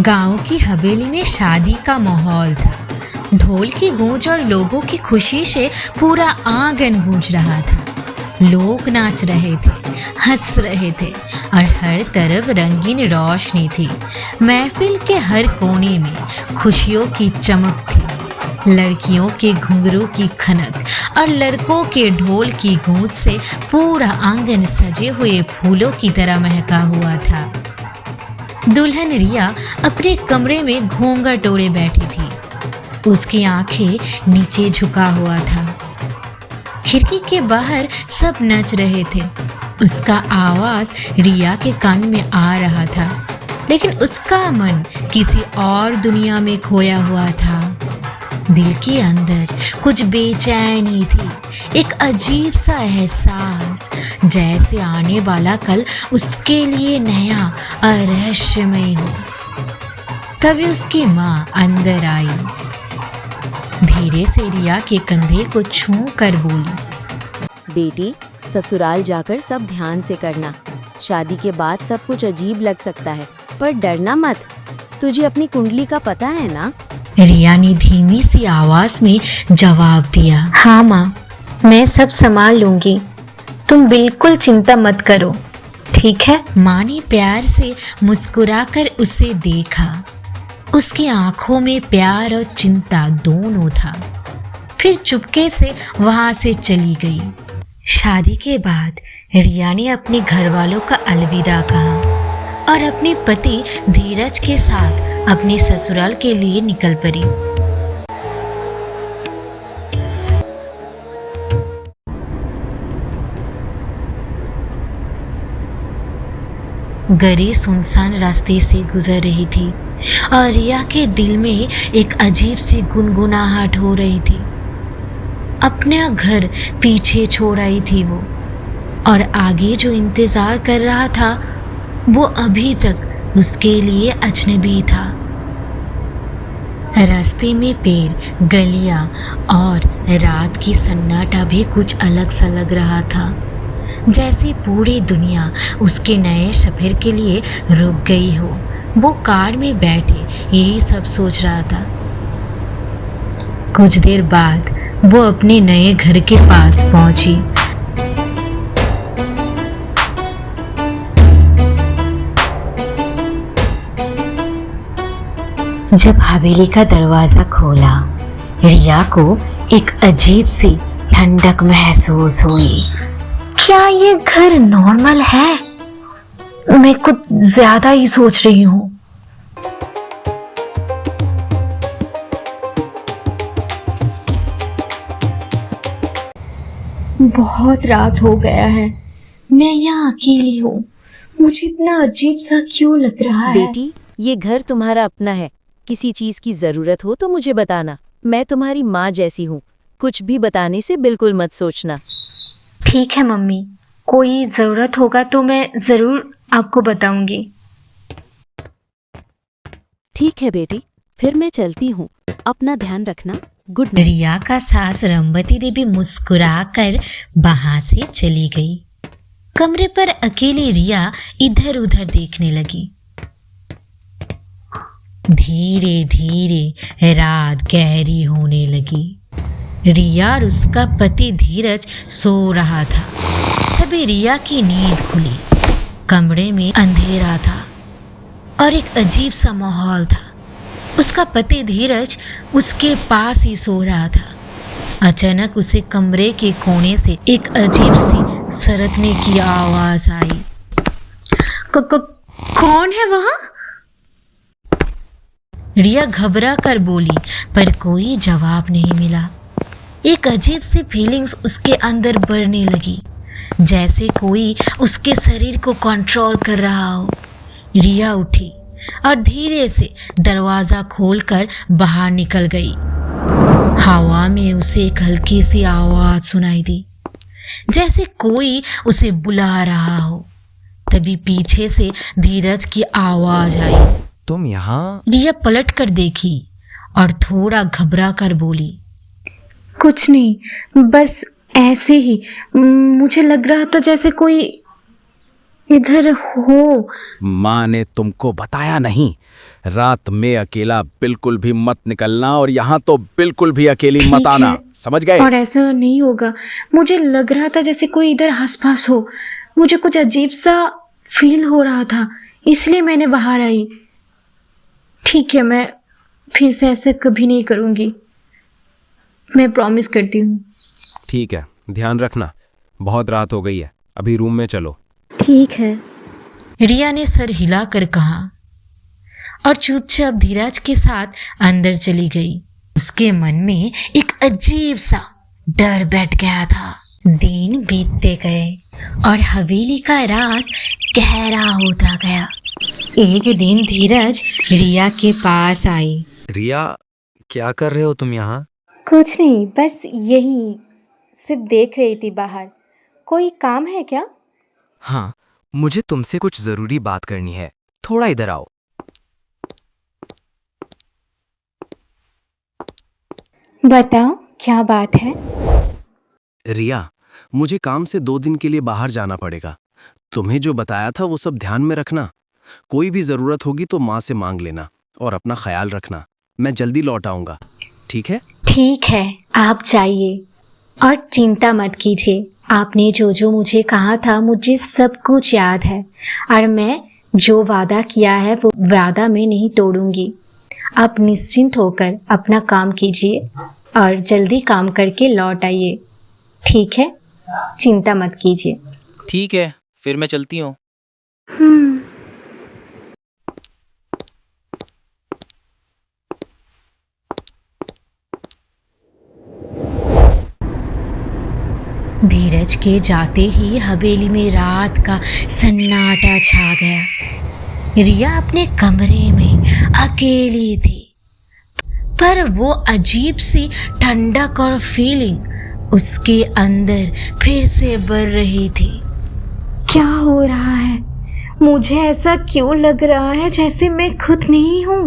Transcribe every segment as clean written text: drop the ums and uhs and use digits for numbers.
गांव की हवेली में शादी का माहौल था। ढोल की गूंज और लोगों की खुशी से पूरा आंगन गूंज रहा था। लोग नाच रहे थे, हंस रहे थे और हर तरफ रंगीन रोशनी थी। महफिल के हर कोने में खुशियों की चमक थी। लड़कियों के घुंघरू की खनक और लड़कों के ढोल की गूंज से पूरा आंगन सजे हुए फूलों की तरह महका हुआ था। दुल्हन रिया अपने कमरे में घूंघट ओढ़े बैठी थी। उसकी आंखें नीचे झुका हुआ था। खिड़की के बाहर सब नाच रहे थे। उसका आवाज रिया के कान में आ रहा था, लेकिन उसका मन किसी और दुनिया में खोया हुआ था। दिल के अंदर कुछ बेचैनी थी, एक अजीब सा एहसास, जैसे आने वाला कल उसके लिए नया और रहस्यमय हो। तभी उसकी माँ अंदर आई। धीरे से रिया के कंधे को छू कर बोली, बेटी, ससुराल जाकर सब ध्यान से करना। शादी के बाद सब कुछ अजीब लग सकता है, पर डरना मत। तुझे अपनी कुंडली का पता है ना? रिया ने धीमी सी आवाज में जवाब दिया, हाँ माँ, मैं सब संभाल लूंगी। तुम बिल्कुल चिंता मत करो, ठीक है? माँ ने प्यार से मुस्कुराकर उसे देखा। उसकी आंखों में प्यार और चिंता दोनों था। फिर चुपके से वहां से चली गई। शादी के बाद रिया ने अपने घर वालों का अलविदा कहा और अपने पति धीरज के साथ अपने ससुराल के लिए निकल पड़ी। गरी सुनसान रास्ते से गुजर रही थी और रिया के दिल में एक अजीब सी गुनगुनाहट हो रही थी। अपना घर पीछे छोड़ आई थी वो, और आगे जो इंतजार कर रहा था वो अभी तक उसके लिए अजनबी था। रास्ते में पेड़, गलियां और रात की सन्नाटा भी कुछ अलग सा लग रहा था, जैसे पूरी दुनिया उसके नए सफर के लिए रुक गई हो। वो कार में बैठे यही सब सोच रहा था। कुछ देर बाद वो अपने नए घर के पास पहुंची। जब हवेली का दरवाजा खोला, रिया को एक अजीब सी ठंडक महसूस हुई। क्या ये घर नॉर्मल है? मैं कुछ ज्यादा ही सोच रही हूँ। बहुत रात हो गया है, मैं यहाँ अकेली हूँ। मुझे इतना अजीब सा क्यों लग रहा है? बेटी, ये घर तुम्हारा अपना है। किसी चीज की जरूरत हो तो मुझे बताना। मैं तुम्हारी माँ जैसी हूँ। कुछ भी बताने से बिल्कुल मत सोचना। ठीक है मम्मी, कोई ज़रूरत होगा तो मैं ज़रूर आपको बताऊंगी। ठीक है बेटी, फिर मैं चलती हूँ। अपना ध्यान रखना। Good night. रिया का सास रंबती देवी मुस्कुराकर वहां से चली गई। कमरे पर अकेली रिया इधर उधर देखने लगी। धीरे धीरे रात गहरी होने लगी। रिया और उसका पति धीरज सो रहा था। तभी रिया की नींद खुली। कमरे में अंधेरा था और एक अजीब सा माहौल था। उसका पति धीरज उसके पास ही सो रहा था। अचानक उसे कमरे के कोने से एक अजीब सी सरकने की आवाज आई। कौन है वहाँ? रिया घबरा कर बोली, पर कोई जवाब नहीं मिला। एक अजीब सी फीलिंग्स उसके अंदर बढ़ने लगी, जैसे कोई उसके शरीर को कंट्रोल कर रहा हो। रिया उठी और धीरे से दरवाज़ा खोलकर बाहर निकल गई। हवा में उसे एक हल्की सी आवाज़ सुनाई दी, जैसे कोई उसे बुला रहा हो। तभी पीछे से धीरज की आवाज़ आई, तुम यहाँ? रिया पलट कर देखी और थोड़ा घबरा कर बोली, कुछ नहीं, बस ऐसे ही। मुझे लग रहा था जैसे कोई इधर हो। माँ ने तुमको बताया नहीं? रात में अकेला बिल्कुल भी मत निकलना, और यहाँ तो बिल्कुल भी अकेली मत ठीक आना, है। समझ गए? और ऐसा नहीं होगा। मुझे लग रहा था जैसे कोई इधर आसपास हो। मुझे कुछ अजीब सा फील हो रहा था, इसलिए मैंने बाहर आई। ठीक है, मैं फिर से ऐसे कभी नहीं करूँगी, मैं प्रॉमिस करती हूँ। ठीक है, ध्यान रखना। बहुत रात हो गई है, अभी रूम में चलो। ठीक है। रिया ने सर हिलाकर कहा और चुपचाप धीरज के साथ अंदर चली गई। उसके मन में एक अजीब सा डर बैठ गया था। दिन बीतते गए और हवेली का राज गहरा होता गया। एक दिन धीरज रिया के पास आई। रिया, क्या कर रहे हो तुम यहाँ? कुछ नहीं, बस यही सिर्फ देख रही थी बाहर। कोई काम है क्या? हाँ, मुझे तुमसे कुछ जरूरी बात करनी है। थोड़ा इधर आओ। बताओ, क्या बात है? रिया, मुझे काम से 2 दिन के लिए बाहर जाना पड़ेगा। तुम्हें जो बताया था वो सब ध्यान में रखना। कोई भी जरूरत होगी तो माँ से मांग लेना, और अपना ख्याल रखना। मैं जल्दी लौट आऊंगा, ठीक है? ठीक है, आप जाइए और चिंता मत कीजिए। आपने जो जो मुझे कहा था, मुझे सब कुछ याद है, और मैं जो वादा किया है वो वादा मैं नहीं तोड़ूंगी। आप निश्चिंत होकर अपना काम कीजिए और जल्दी काम करके लौट आइए, ठीक है? चिंता मत कीजिए। ठीक है, फिर मैं चलती हूँ। धीरज के जाते ही हवेली में रात का सन्नाटा छा गया। रिया अपने कमरे में अकेली थी, पर वो अजीब सी ठंडक और फीलिंग उसके अंदर फिर से बढ़ रही थी। क्या हो रहा है? मुझे ऐसा क्यों लग रहा है जैसे मैं खुद नहीं हूँ?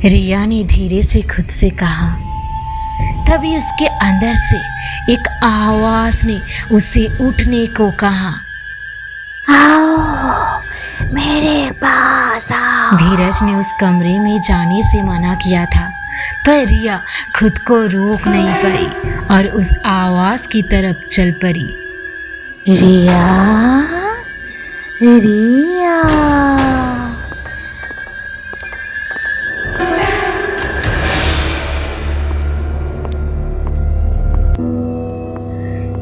रिया ने धीरे से खुद से कहा। तभी उसके अंदर से एक आवाज ने उसे उठने को कहा। आओ, मेरे पास आओ। धीरज ने उस कमरे में जाने से मना किया था, पर रिया खुद को रोक नहीं पाई और उस आवाज की तरफ चल पड़ी। रिया, रिया।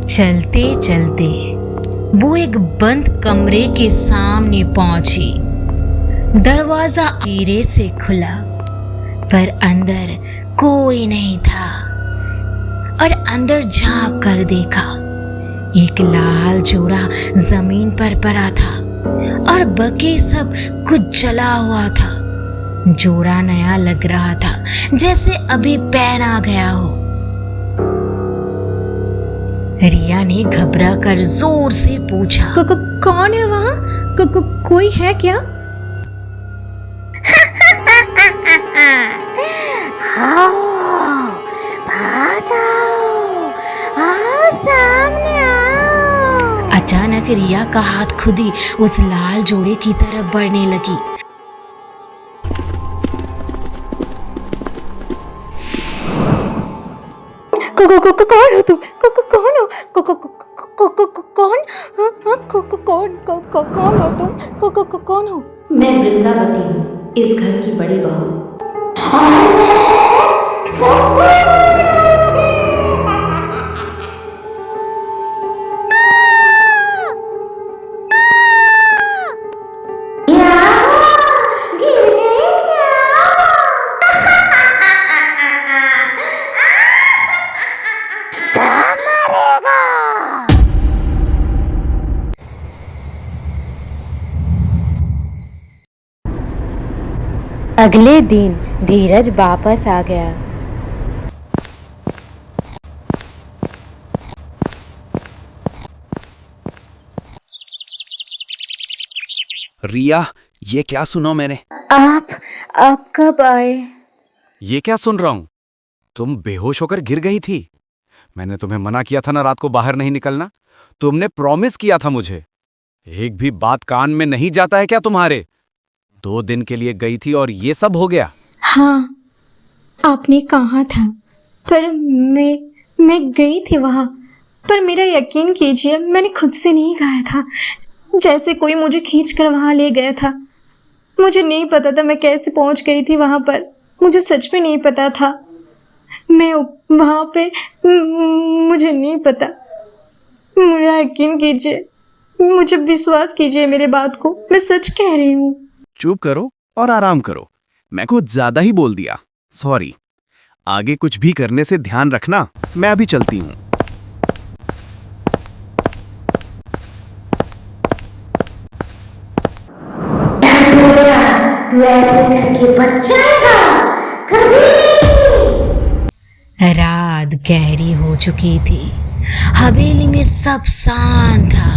चलते चलते वो एक बंद कमरे के सामने पहुंची। दरवाजा धीरे से खुला, पर अंदर कोई नहीं था। और अंदर झांक कर देखा, एक लाल जोड़ा जमीन पर पड़ा था और बाकी सब कुछ जला हुआ था। जोड़ा नया लग रहा था, जैसे अभी पहना गया हो। रिया ने घबरा कर जोर से पूछा, कौन है वहाँ? कोई है क्या? अचानक रिया का हाथ खुद ही उस लाल जोड़े की तरफ बढ़ने लगी। कौन हो तुम? कौन हो? कौन? कौन हो तुम? कौन हो? मैं वृंदावती हूँ, इस घर की बड़ी बहू। अगले दिन धीरज वापस आ गया। रिया, ये क्या सुना मैंने? आप कब आए? ये क्या सुन रहा हूं? तुम बेहोश होकर गिर गई थी। मैंने तुम्हें मना किया था ना रात को बाहर नहीं निकलना। तुमने प्रॉमिस किया था मुझे। एक भी बात कान में नहीं जाता है क्या तुम्हारे? 2 दिन के लिए गई थी और ये सब हो गया। हाँ, आपने कहा था, पर मैं गई थी वहाँ, पर मेरा यकीन कीजिए मैंने खुद से नहीं गाया था। जैसे कोई मुझे खींच कर वहाँ ले गया था। मुझे नहीं पता था मैं कैसे पहुँच गई थी वहाँ पर। मुझे सच में नहीं पता था। मैं वहाँ पे मुझे नहीं पता। मेरा यकीन कीजिए, मुझे विश्वास कीजिए मेरे बात को, मैं सच कह रही हूँ। चुप करो और आराम करो। मैं कुछ ज्यादा ही बोल दिया, सॉरी। आगे कुछ भी करने से ध्यान रखना। मैं अभी चलती हूँ। तू ऐसे करके बच जाएगा, कभी नहीं। रात गहरी हो चुकी थी। हवेली में सब शांत था,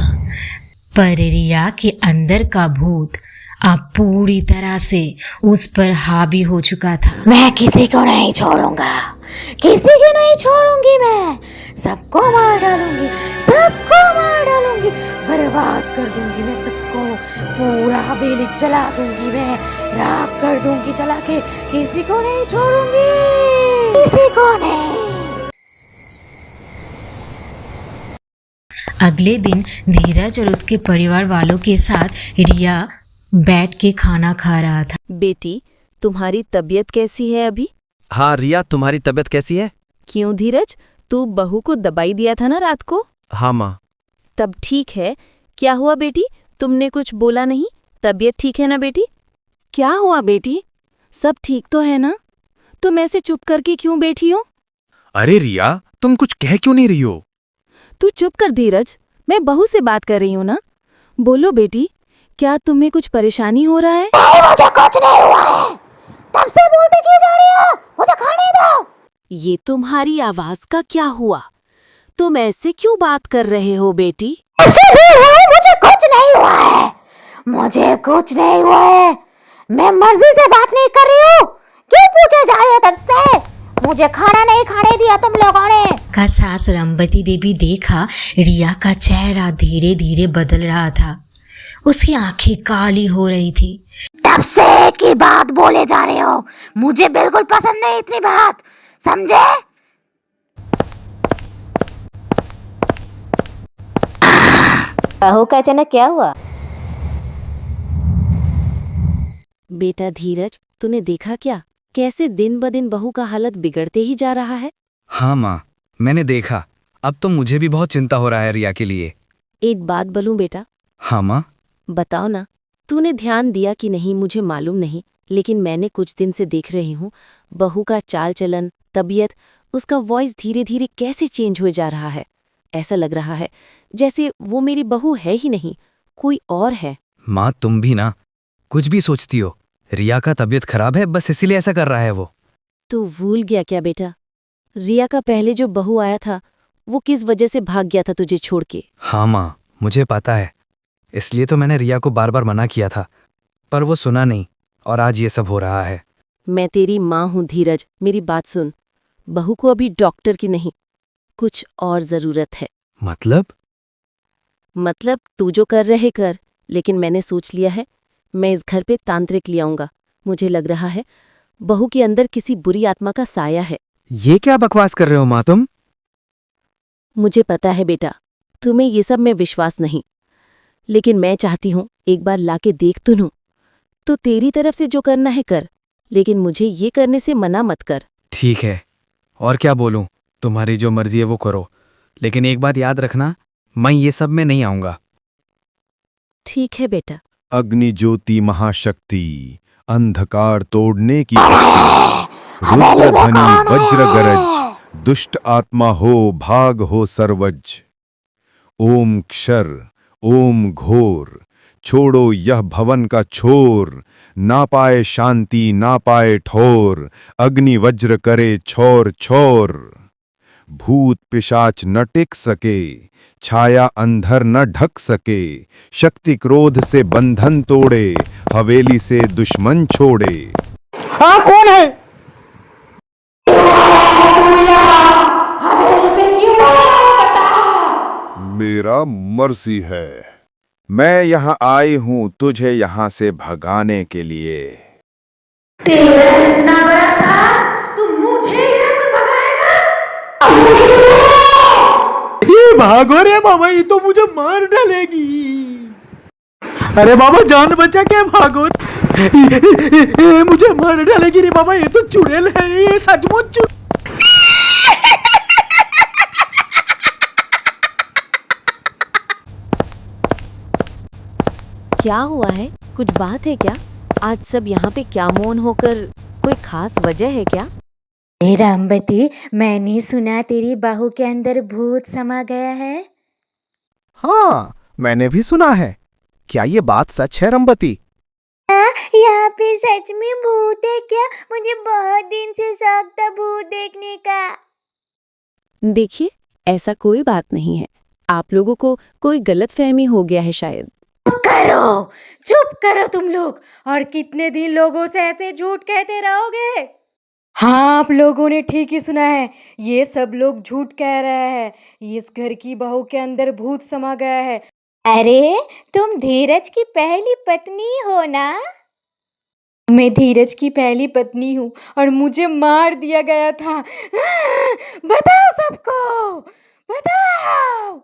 पर रिया के अंदर का भूत अब पूरी तरह से उस पर हावी हो चुका था। मैं किसी को नहीं छोड़ूंगा, किसी को नहीं छोड़ूंगी। मैं सबको मार डालूंगी, सबको मार डालूंगी, बर्बाद कर दूंगी मैं सबको। पूरा हवेली जला दूंगी, मैं राख कर दूंगी जला के। किसी को नहीं छोड़ूंगी, किसी को नहीं। अगले दिन धीरज और उसके परिवार वालों के साथ रिया बैठ के खाना खा रहा था। बेटी, तुम्हारी तबीयत कैसी है अभी? हाँ रिया, तुम्हारी तबीयत कैसी है? क्यों धीरज, तू बहू को दवाई दिया था ना रात को? हाँ माँ। तब ठीक है। क्या हुआ बेटी, तुमने कुछ बोला नहीं? तबीयत ठीक है ना बेटी? क्या हुआ बेटी, सब ठीक तो है ना? तुम ऐसे चुप करके क्यों बैठी हो? अरे रिया, तुम कुछ कह क्यों नहीं रही हो? तू चुप कर धीरज, मैं बहू से बात कर रही हूँ ना। बोलो बेटी, क्या तुम्हें कुछ परेशानी हो रहा है? नहीं, मुझे कुछ नहीं हुआ है। तब से बोलते क्यों जा रही हो? मुझे खाने दो। ये तुम्हारी आवाज का क्या हुआ? तुम ऐसे क्यों बात कर रहे हो बेटी? मुझे कुछ नहीं हुआ है, मुझे कुछ नहीं हुआ है। मैं मर्जी से बात नहीं कर रही हूँ। क्यों पूछे जा रहे हो तब से? मुझे खाना नहीं खाने दिया तुम लोगों ने। का सास रंबती देवी देखा रिया का चेहरा धीरे धीरे बदल रहा था। उसकी आंखें काली हो रही थी। तब से एक ही बात बोले जा रहे हो, मुझे बिल्कुल पसंद नहीं इतनी बात, समझे? बहू का अचानक क्या हुआ? बेटा धीरज, तूने देखा क्या, कैसे दिन ब दिन बहू का हालत बिगड़ते ही जा रहा है? हाँ माँ, मैंने देखा। अब तो मुझे भी बहुत चिंता हो रहा है रिया के लिए। एक बात बोलूं बेटा? हाँ माँ। बताओ ना, तूने ध्यान दिया कि नहीं मुझे मालूम नहीं, लेकिन मैंने कुछ दिन से देख रही हूँ बहू का चाल चलन, तबीयत, उसका वॉइस धीरे धीरे कैसे चेंज हुए जा रहा है। ऐसा लग रहा है जैसे वो मेरी बहू है ही नहीं, कोई और है। माँ तुम भी ना कुछ भी सोचती हो। रिया का तबीयत खराब है, बस इसीलिए ऐसा कर रहा है वो। तू भूल गया क्या बेटा, रिया का पहले जो बहू आया था वो किस वजह से भाग गया था तुझे छोड़ के? हाँ माँ, मुझे पता है। इसलिए तो मैंने रिया को बार बार मना किया था, पर वो सुना नहीं और आज ये सब हो रहा है। मैं तेरी माँ हूँ धीरज, मेरी बात सुन। बहू को अभी डॉक्टर की नहीं, कुछ और जरूरत है। मतलब तू जो कर रहे कर, लेकिन मैंने सोच लिया है मैं इस घर पे तांत्रिक ले आऊंगा। मुझे लग रहा है बहू के अंदर किसी बुरी आत्मा का साया है। ये क्या बकवास कर रहे हो माँ तुम? मुझे पता है बेटा, तुम्हें ये सब में विश्वास नहीं, लेकिन मैं चाहती हूँ एक बार लाके देख तो लूं। तो तेरी तरफ से जो करना है कर, लेकिन मुझे ये करने से मना मत कर। ठीक है, और क्या बोलूं, तुम्हारी जो मर्जी है वो करो, लेकिन एक बात याद रखना, मैं ये सब में नहीं आऊंगा। ठीक है बेटा। अग्नि ज्योति महाशक्ति, अंधकार तोड़ने की शक्ति, रुद्रध्वनि वज्र गरज, दुष्ट आत्मा हो भाग हो सर्वज। ओम क्षर ओम घोर, छोड़ो यह भवन का छोर, ना पाए शांति ना पाए ठोर, अग्नि वज्र करे छोर छोर। भूत पिशाच न टिक सके, छाया अंधर न ढक सके, शक्ति क्रोध से बंधन तोड़े, हवेली से दुश्मन छोड़े। हाँ, कौन है? मेरा मर्सी है, मैं यहाँ आई हूँ तुझे यहाँ से भगाने के लिए। तेरा इतना बड़ा साहस, तू मुझे यहाँ से भगाएगा? ये भागो रे बाबा, ये तो मुझे मार डालेगी। अरे बाबा जान बचा के भागो। ये मुझे मार डालेगी रे बाबा, ये तो चुड़ैल है, ये सचमुच क्या हुआ है? कुछ बात है क्या? आज सब यहाँ पे क्या मौन होकर? कोई खास वजह है क्या? रामवती, मैंने सुना तेरी बहू के अंदर भूत समा गया है। हाँ, मैंने भी सुना है। क्या ये बात सच है रंबती? यहाँ पे सच में भूत है क्या? मुझे बहुत दिन से शौक था भूत देखने का। देखिए, ऐसा कोई बात नहीं है। आप लोगों को कोई गलतफहमी हो गया है शायद। चुप करो तुम लोग। और कितने दिन लोगों से ऐसे झूठ कहते रहोगे? हाँ, आप लोगों ने ठीक ही सुना है। ये सब लोग झूठ कह रहे हैं। इस घर की बहू के अंदर भूत समा गया है। अरे, तुम धीरज की पहली पत्नी हो ना? मैं धीरज की पहली पत्नी हूँ और मुझे मार दिया गया था। बताओ सबको, बताओ।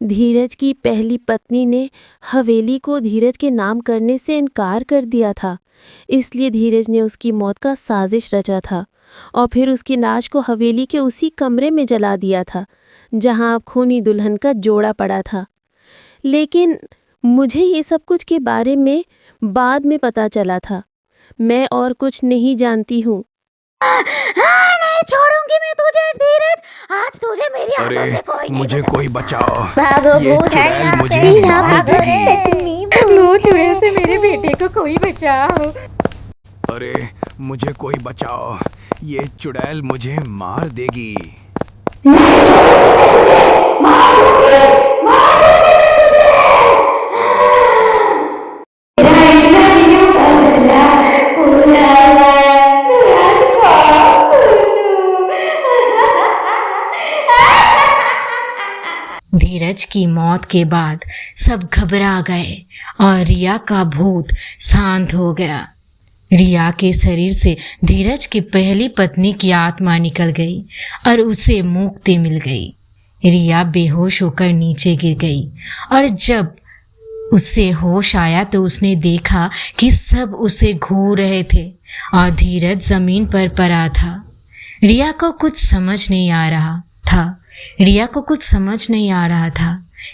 धीरज की पहली पत्नी ने हवेली को धीरज के नाम करने से इनकार कर दिया था, इसलिए धीरज ने उसकी मौत का साजिश रचा था और फिर उसकी लाश को हवेली के उसी कमरे में जला दिया था जहां अब खूनी दुल्हन का जोड़ा पड़ा था। लेकिन मुझे ये सब कुछ के बारे में बाद में पता चला था। मैं और कुछ नहीं जानती हूँ। नहीं छोड़ूंगी मैं तुझे धीरज। आज तुझे मेरी आंखों से कोई नहीं मुझे कोई बचाओ। भागो, ये भूत है चुड़ैल यहाँ मुझे पे। मार भागो रे, देगी। सच में वो चुड़ैल से मेरे बेटे को कोई बचाओ। अरे मुझे कोई बचाओ, ये चुड़ैल मुझे मार देगी। धीरज की मौत के बाद सब घबरा गए और रिया का भूत शांत हो गया। रिया के शरीर से धीरज की पहली पत्नी की आत्मा निकल गई और उसे मुक्ति मिल गई। रिया बेहोश होकर नीचे गिर गई और जब उससे होश आया तो उसने देखा कि सब उसे घूर रहे थे और धीरज जमीन पर पड़ा था। रिया को कुछ समझ नहीं आ रहा था। रिया को कुछ समझ नहीं आ रहा था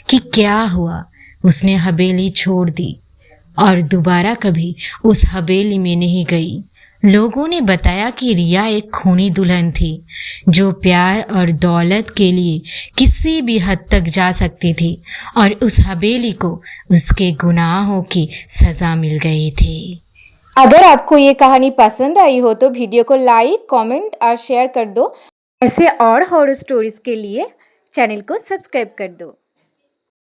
कि क्या हुआ। उसने हवेली छोड़ दी और दोबारा कभी उस हवेली में नहीं गई। लोगों ने बताया कि रिया एक खूनी दुल्हन थी जो प्यार और दौलत के लिए किसी भी हद तक जा सकती थी और उस हवेली को उसके गुनाहों की सज़ा मिल गई थी। अगर आपको ये कहानी पसंद आई हो तो वीडियो को लाइक, कमेंट और शेयर कर दो। ऐसे और हॉरर स्टोरीज के लिए चैनल को सब्सक्राइब कर दो।